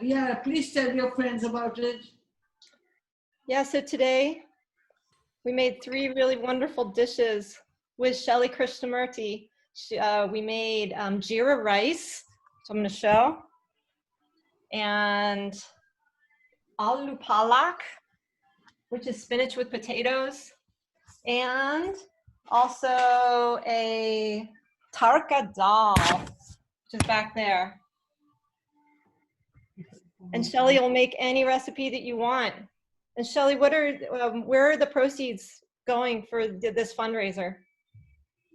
Yeah, please tell your friends about it. Yeah, so today we made 3 really wonderful dishes with Shelly Krishnamurti. We made jeera rice, so I'm going to show, and aloo palak, which is spinach with potatoes, and also a tarka dal, which is back there. And Shelly will make any recipe that you want. And Shelly, where are the proceeds going for this fundraiser?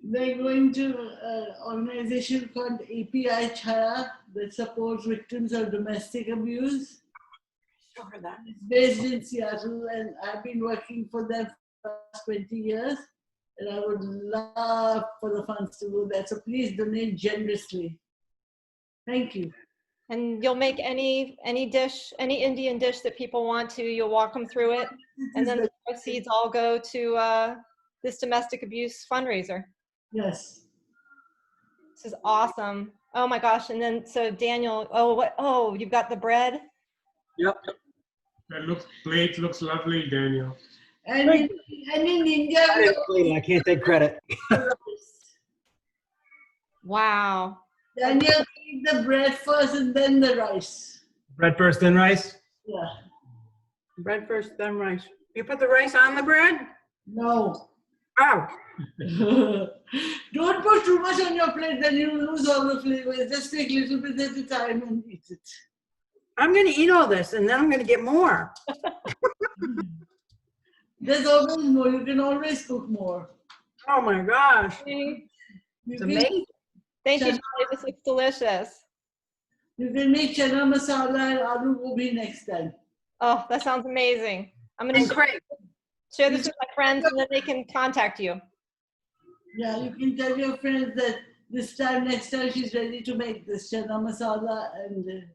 They're going to an organization called API Chaya that supports victims of domestic abuse. It's based in Seattle, and I've been working for them for the last 20 years. And I would love for the funds to go there. So please donate generously. Thank you. And you'll make any dish, any Indian dish that people want to, you'll walk them through it. And then the proceeds all go to this domestic abuse fundraiser. Yes. This is awesome. Oh my gosh. And then, so Daniel, you've got the bread? Yep. That plate looks lovely, Daniel. And in India, I can't take credit. Wow. Daniel, eat the bread first and then the rice. Bread first, then rice? Yeah. Bread first, then rice. You put the rice on the bread? No. Oh. Don't put too much on your plate, then you lose all the flavors. Just take a little bit at a time and eat it. I'm going to eat all this and then I'm going to get more. There's always more. You can always cook more. Oh my gosh. It's amazing. Thank you, Shelly. This looks delicious. You can make chana masala and aloo gobi next time. Oh, that sounds amazing. I'm going to share this with my friends and then they can contact you. Yeah, you can tell your friends that next time she's ready to make this chana masala and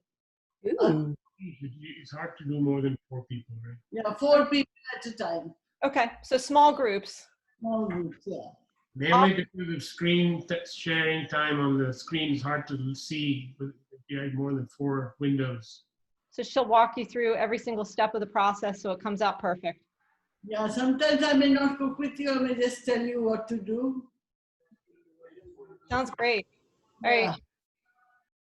It's hard to do more than 4 people, right? yeah, 4 people at a time. Okay, so small groups. Small groups, yeah. Mainly because of screen sharing time on the screen is hard to see if you have more than 4 windows. So she'll walk you through every single step of the process so it comes out perfect. Yeah, sometimes I may not cook with you, I may just tell you what to do. Sounds great. All right.